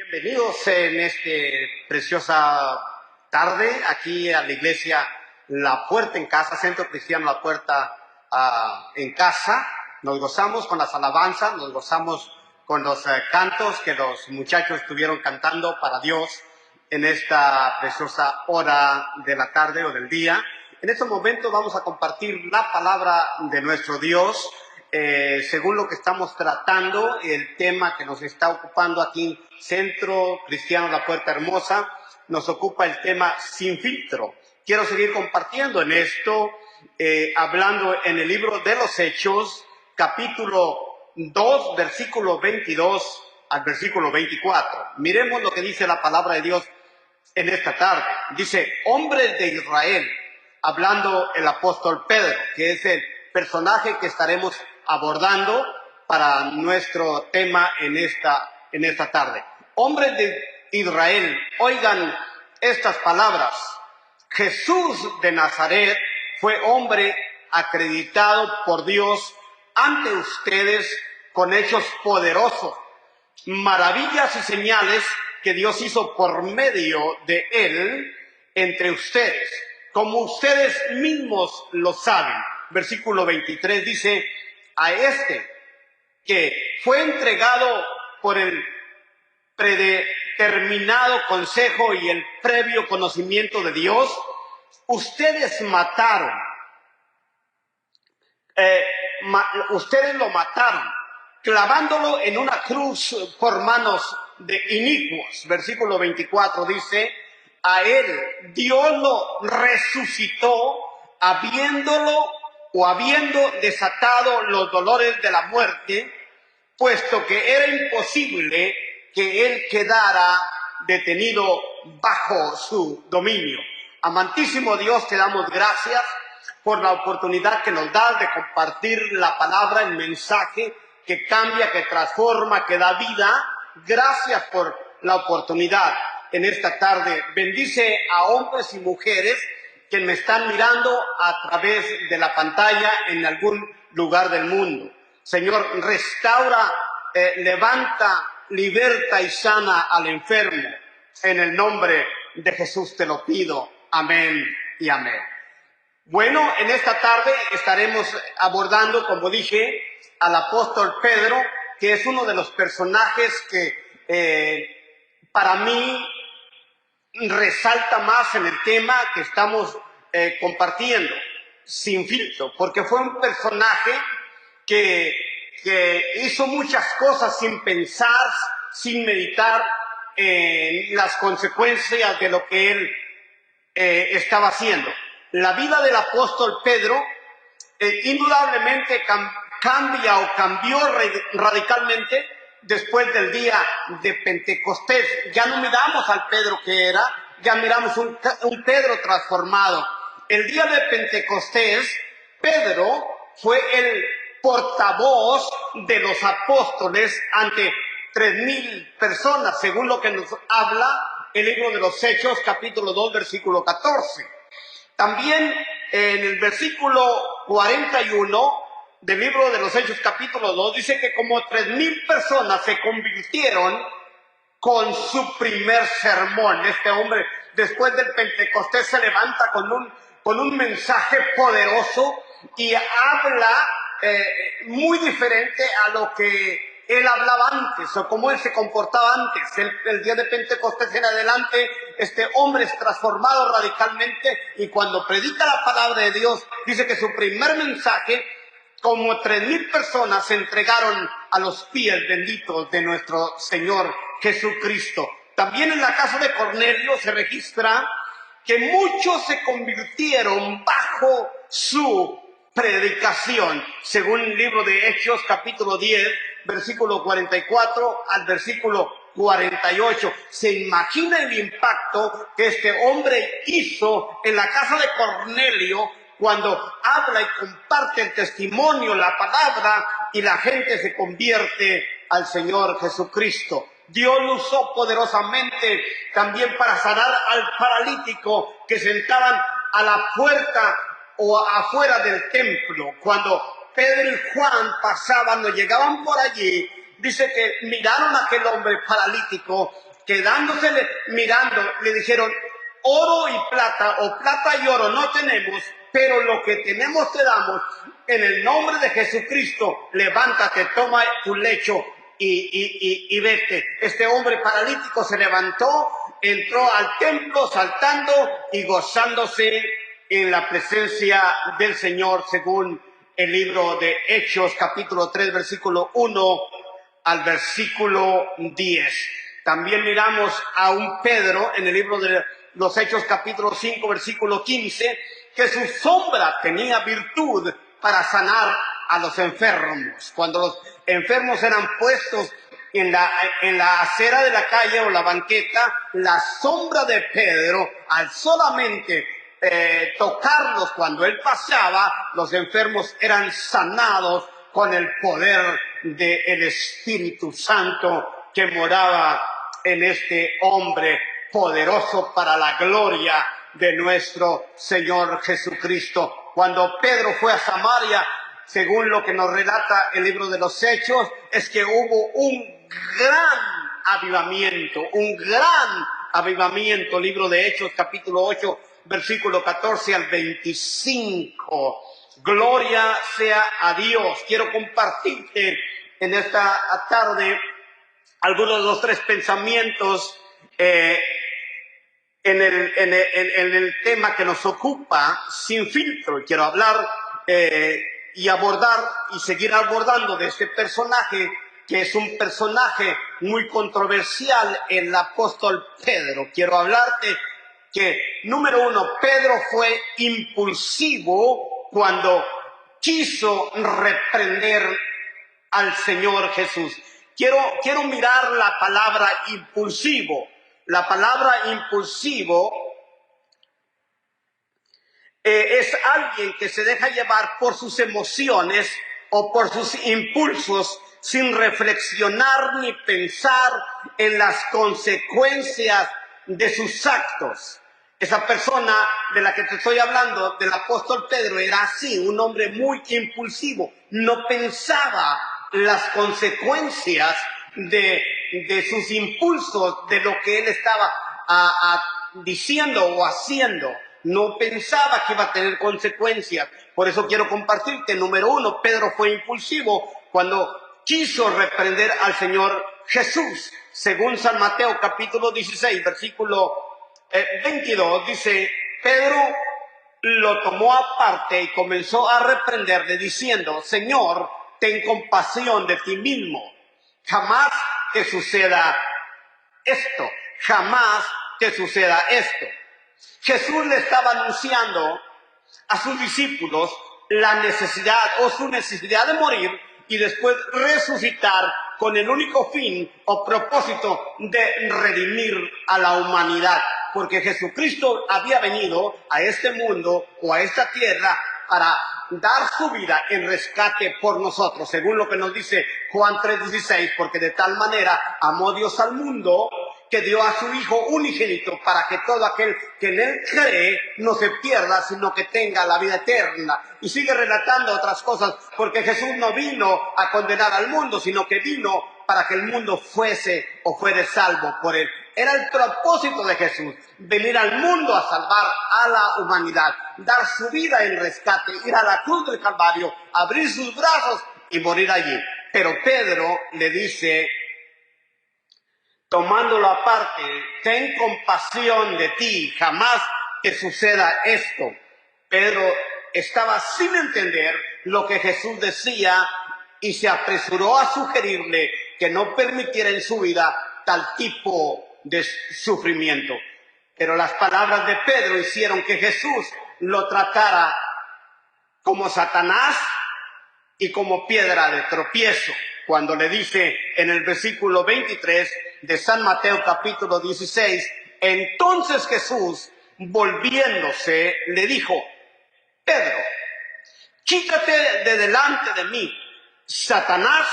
Bienvenidos en esta preciosa tarde aquí a la iglesia La Puerta en Casa, Centro Cristiano La Puerta en Casa. Nos gozamos con las alabanzas, nos gozamos con los cantos que los muchachos estuvieron cantando para Dios en esta preciosa hora de la tarde o del día. En estos momentos vamos a compartir la palabra de nuestro Dios. Según lo que estamos tratando, el tema que nos está ocupando aquí en Centro Cristiano La Puerta Hermosa, nos ocupa el tema sin filtro. Quiero seguir compartiendo en esto, hablando en el libro de los Hechos, capítulo 2, versículo 22 al versículo 24. Miremos lo que dice la palabra de Dios en esta tarde. Dice: hombres de Israel, hablando el apóstol Pedro, que es el personaje que estaremos abordando para nuestro tema en esta tarde. Hombres de Israel, oigan estas palabras. Jesús de Nazaret fue hombre acreditado por Dios ante ustedes con hechos poderosos, maravillas y señales que Dios hizo por medio de él entre ustedes, como ustedes mismos lo saben. Versículo 23 dice: a este que fue entregado por el predeterminado consejo y el previo conocimiento de Dios, ustedes mataron. Ustedes lo mataron, clavándolo en una cruz por manos de inicuos. Versículo 24 dice: a él Dios lo resucitó, habiendo desatado los dolores de la muerte, puesto que era imposible que él quedara detenido bajo su dominio. Amantísimo Dios, te damos gracias por la oportunidad que nos das de compartir la palabra, el mensaje que cambia, que transforma, que da vida. Gracias por la oportunidad en esta tarde. Bendice a hombres y mujeres que me están mirando a través de la pantalla en algún lugar del mundo. Señor, restaura, levanta, liberta y sana al enfermo. En el nombre de Jesús te lo pido. Amén y amén. Bueno, en esta tarde estaremos abordando, como dije, al apóstol Pedro, que es uno de los personajes que para mí resalta más en el tema que estamos compartiendo, sin filtro, porque fue un personaje que hizo muchas cosas sin pensar, sin meditar en las consecuencias de lo que él estaba haciendo. La vida del apóstol Pedro indudablemente cambió radicalmente después del día de Pentecostés. Ya no miramos al Pedro que era, ya miramos un Pedro transformado. El día de Pentecostés, Pedro fue el portavoz de los apóstoles ante 3,000 personas, según lo que nos habla el libro de los Hechos, capítulo 2, versículo 14. También en el versículo 41 del libro de los Hechos, capítulo 2, dice que como 3,000 personas se convirtieron con su primer sermón. Este hombre, después del Pentecostés, se levanta con un mensaje poderoso y habla muy diferente a lo que él hablaba antes, o como él se comportaba antes. El día de Pentecostés en adelante, este hombre es transformado radicalmente, y cuando predica la palabra de Dios, dice que su primer mensaje, como 3,000 personas se entregaron a los pies benditos de nuestro Señor Jesucristo. También en la casa de Cornelio se registra que muchos se convirtieron bajo su predicación, según el libro de Hechos, capítulo 10, versículo 44 al versículo 48. Se imagina el impacto que este hombre hizo en la casa de Cornelio cuando habla y comparte el testimonio, la palabra, y la gente se convierte al Señor Jesucristo. Dios lo usó poderosamente también para sanar al paralítico que sentaban a la puerta o afuera del templo. Cuando Pedro y Juan pasaban o llegaban por allí, dice que miraron a aquel hombre paralítico quedándose mirando, le dijeron, oro y plata, o plata y oro no tenemos, pero lo que tenemos te damos. En el nombre de Jesucristo, levántate, toma tu lecho y vete. Este hombre paralítico se levantó, entró al templo saltando y gozándose en la presencia del Señor, según el libro de Hechos, capítulo 3, versículo 1 al versículo 10. También miramos a un Pedro en el libro de los Hechos, capítulo 5, versículo 15, que su sombra tenía virtud para sanar a los enfermos. Cuando los enfermos eran puestos en la acera de la calle o la banqueta, la sombra de Pedro, al solamente tocarlos cuando él pasaba, los enfermos eran sanados con el poder del Espíritu Santo que moraba en este hombre, poderoso para la gloria de nuestro Señor Jesucristo. Cuando Pedro fue a Samaria, según lo que nos relata el libro de los Hechos, es que hubo un gran avivamiento, libro de Hechos, capítulo 8, versículo 14 al 25. Gloria sea a Dios. Quiero compartirte en esta tarde algunos de los tres pensamientos en el tema que nos ocupa, sin filtro. Quiero hablar y abordar y seguir abordando de este personaje, que es un personaje muy controversial, el apóstol Pedro. Quiero hablarte que, número uno, Pedro fue impulsivo cuando quiso reprender al Señor Jesús. Quiero mirar la palabra impulsivo. La palabra impulsivo es alguien que se deja llevar por sus emociones o por sus impulsos sin reflexionar ni pensar en las consecuencias de sus actos. Esa persona de la que te estoy hablando, del apóstol Pedro, era así, un hombre muy impulsivo. No pensaba las consecuencias de sus impulsos, de lo que él estaba diciendo o haciendo. No pensaba que iba a tener consecuencias. Por eso quiero compartirte, número uno, Pedro fue impulsivo cuando quiso reprender al Señor Jesús. Según San Mateo capítulo 16, versículo 22, dice, Pedro lo tomó aparte y comenzó a reprenderle diciendo, Señor, ten compasión de ti mismo. Jamás te suceda esto. Jamás te suceda esto. Jesús le estaba anunciando a sus discípulos la necesidad o su necesidad de morir y después resucitar con el único fin o propósito de redimir a la humanidad. Porque Jesucristo había venido a este mundo o a esta tierra para dar su vida en rescate por nosotros, según lo que nos dice Juan 3:16, porque de tal manera amó Dios al mundo que dio a su Hijo unigénito para que todo aquel que en él cree no se pierda, sino que tenga la vida eterna. Y sigue relatando otras cosas, porque Jesús no vino a condenar al mundo, sino que vino para que el mundo fuese o fuere salvo por él. Era el propósito de Jesús, venir al mundo a salvar a la humanidad, dar su vida en rescate, ir a la cruz del Calvario, abrir sus brazos y morir allí. Pero Pedro le dice, tomándolo aparte, ten compasión de ti, jamás te suceda esto. Pedro estaba sin entender lo que Jesús decía y se apresuró a sugerirle que no permitiera en su vida tal tipo de sufrimiento. Pero las palabras de Pedro hicieron que Jesús lo tratara como Satanás y como piedra de tropiezo, cuando le dice en el versículo 23 de San Mateo capítulo 16, entonces Jesús, volviéndose, le dijo, Pedro, quítate de delante de mí, Satanás.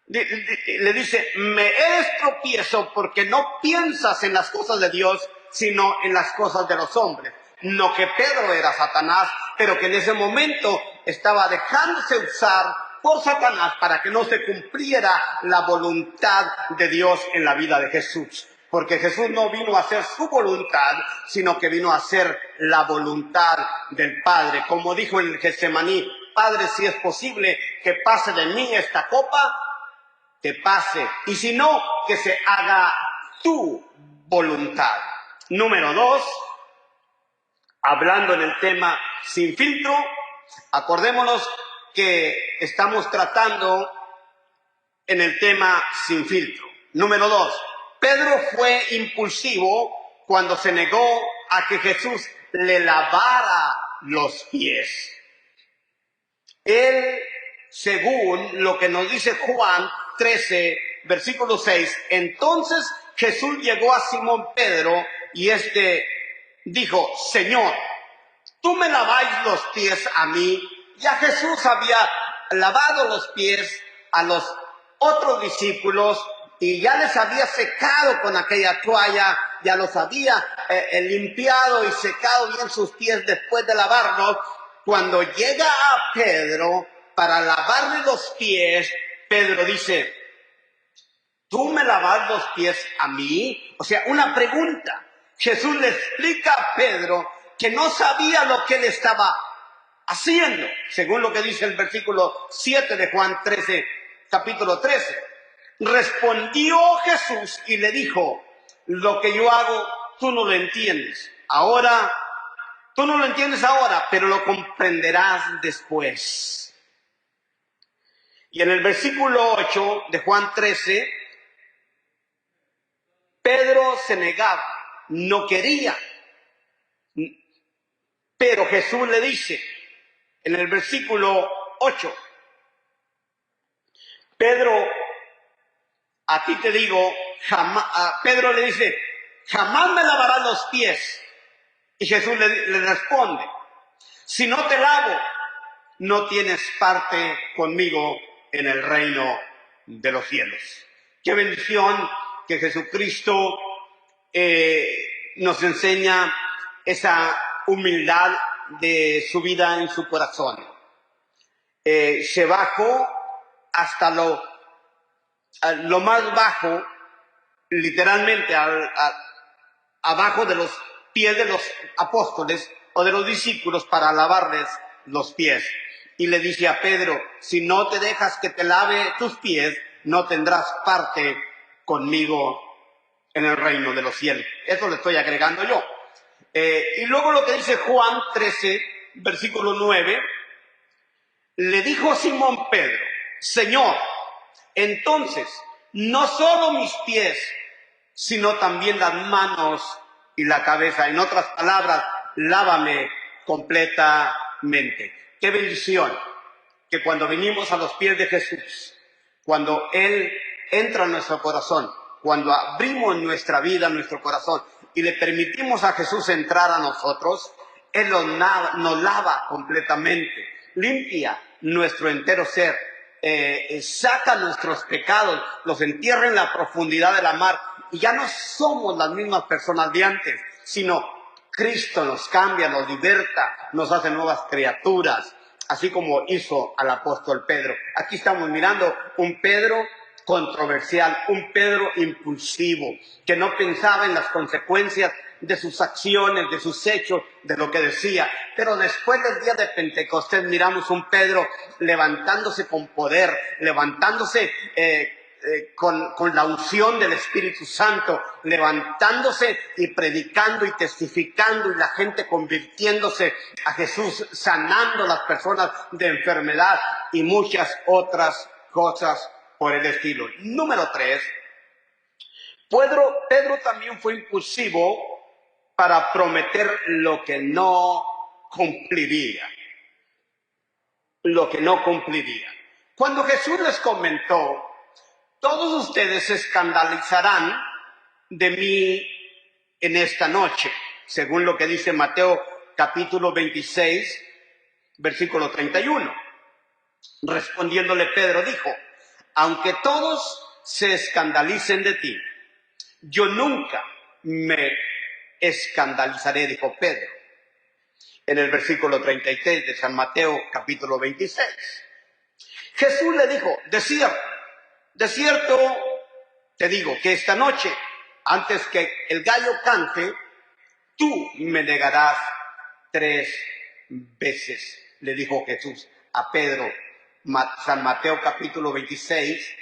Le dice, me eres tropiezo porque no piensas en las cosas de Dios, sino en las cosas de los hombres. No que Pedro era Satanás, pero que en ese momento estaba dejándose usar por Satanás para que no se cumpliera la voluntad de Dios en la vida de Jesús. Porque Jesús no vino a hacer su voluntad, sino que vino a hacer la voluntad del Padre. Como dijo en el Getsemaní: Padre, si es posible que pase de mí esta copa, que pase. Y si no, que se haga tu voluntad. Número 2, hablando en el tema sin filtro, acordémonos que estamos tratando en el tema sin filtro. Número 2, Pedro fue impulsivo cuando se negó a que Jesús le lavara los pies. Él, según lo que nos dice Juan 13, versículo 6, entonces Jesús llegó a Simón Pedro y dijo: Señor, ¿tú me laváis los pies a mí? Ya Jesús había lavado los pies a los otros discípulos y ya les había secado con aquella toalla, ya los había limpiado y secado bien sus pies después de lavarlos. Cuando llega a Pedro para lavarle los pies, Pedro dice: ¿tú me lavas los pies a mí? O sea, una pregunta. Jesús le explica a Pedro que no sabía lo que él estaba haciendo, según lo que dice el versículo 7 de Juan 13, capítulo 13. Respondió Jesús y le dijo: lo que yo hago, tú no lo entiendes. Tú no lo entiendes ahora, pero lo comprenderás después. Y en el versículo 8 de Juan 13, Pedro se negaba, no quería. Pero Jesús le dice, en el versículo 8, Pedro, a ti te digo, Pedro le dice: jamás me lavarás los pies. Y Jesús le responde: si no te lavo, no tienes parte conmigo en el reino de los cielos. Qué bendición que Jesucristo nos enseña esa humildad de su vida en su corazón. Se bajó hasta lo más bajo, literalmente abajo de los pies de los apóstoles o de los discípulos para lavarles los pies. Y le dice a Pedro: si no te dejas que te lave tus pies, no tendrás parte conmigo en el reino de los cielos. Eso le estoy agregando yo. Y luego lo que dice Juan 13, versículo 9, le dijo a Simón Pedro: Señor, entonces, no solo mis pies, sino también las manos y la cabeza. En otras palabras, lávame completamente. Qué bendición que cuando venimos a los pies de Jesús, cuando Él entra en nuestro corazón, cuando abrimos nuestra vida, nuestro corazón, y le permitimos a Jesús entrar a nosotros, Él nos lava completamente, limpia nuestro entero ser, saca nuestros pecados, los entierra en la profundidad de la mar, y ya no somos las mismas personas de antes, sino Cristo nos cambia, nos liberta, nos hace nuevas criaturas, así como hizo al apóstol Pedro. Aquí estamos mirando un Pedro controversial, un Pedro impulsivo, que no pensaba en las consecuencias de sus acciones, de sus hechos, de lo que decía. Pero después del día de Pentecostés miramos un Pedro levantándose con poder, levantándose con la unción del Espíritu Santo, levantándose y predicando y testificando, y la gente convirtiéndose a Jesús, sanando a las personas de enfermedad y muchas otras cosas por el estilo. Número 3, Pedro también fue impulsivo para prometer lo que no cumpliría. Lo que no cumpliría. Cuando Jesús les comentó: todos ustedes se escandalizarán de mí en esta noche, según lo que dice Mateo capítulo 26, versículo 31. Respondiéndole Pedro dijo: aunque todos se escandalicen de ti, yo nunca me escandalizaré, dijo Pedro. En el versículo 33 de San Mateo capítulo 26. Jesús le dijo, de cierto te digo que esta noche, antes que el gallo cante, tú me negarás 3 veces, le dijo Jesús a Pedro. San Mateo capítulo 26,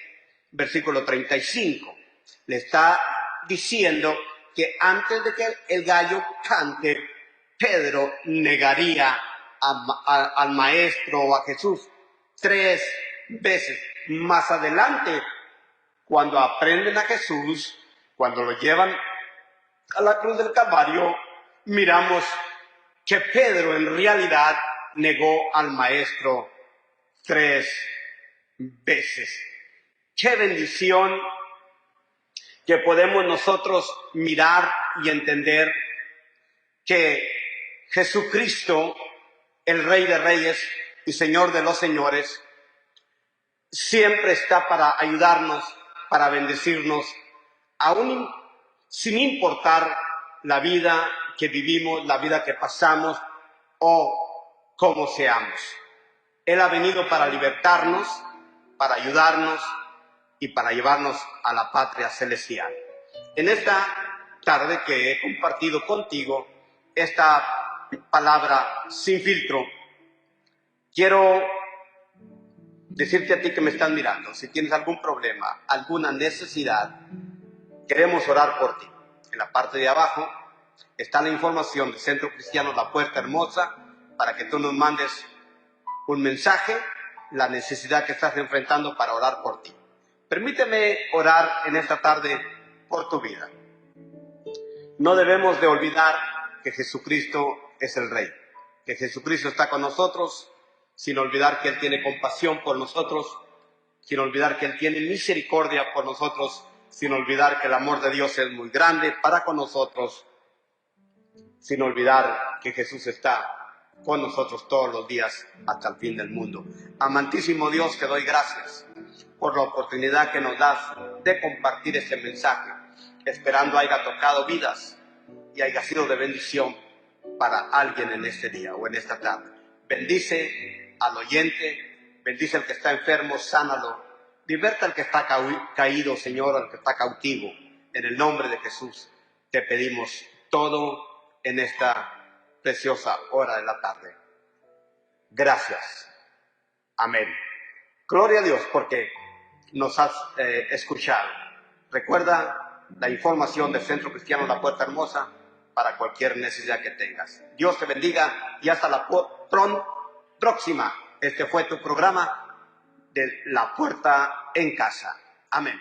versículo 35. Le está diciendo que antes de que el gallo cante, Pedro negaría al maestro o a Jesús 3 veces. Más adelante, cuando aprenden a Jesús, cuando lo llevan a la cruz del Calvario, miramos que Pedro en realidad negó al maestro 3 veces. Qué bendición que podemos nosotros mirar y entender que Jesucristo, el Rey de Reyes y Señor de los Señores, siempre está para ayudarnos, para bendecirnos, aún sin importar la vida que vivimos, la vida que pasamos o cómo seamos. Él ha venido para libertarnos, para ayudarnos y para llevarnos a la patria celestial. En esta tarde que he compartido contigo esta palabra sin filtro, quiero decirte a ti que me estás mirando, si tienes algún problema, alguna necesidad, queremos orar por ti. En la parte de abajo está la información del Centro Cristiano La Puerta Hermosa para que tú nos mandes un mensaje, la necesidad que estás enfrentando para orar por ti. Permíteme orar en esta tarde por tu vida. No debemos de olvidar que Jesucristo es el Rey, que Jesucristo está con nosotros, sin olvidar que Él tiene compasión por nosotros, sin olvidar que Él tiene misericordia por nosotros, sin olvidar que el amor de Dios es muy grande para con nosotros, sin olvidar que Jesús está con nosotros todos los días hasta el fin del mundo. Amantísimo Dios, te doy gracias por la oportunidad que nos das de compartir este mensaje, esperando haya tocado vidas y haya sido de bendición para alguien en este día o en esta tarde. Bendice al oyente, bendice al que está enfermo, sánalo, liberta al que está caído, Señor, al que está cautivo. En el nombre de Jesús te pedimos todo en esta preciosa hora de la tarde. Gracias. Amén. Gloria a Dios porque nos has escuchado. Recuerda la información del Centro Cristiano La Puerta Hermosa para cualquier necesidad que tengas. Dios te bendiga y hasta la próxima. Este fue tu programa de La Puerta en Casa. Amén.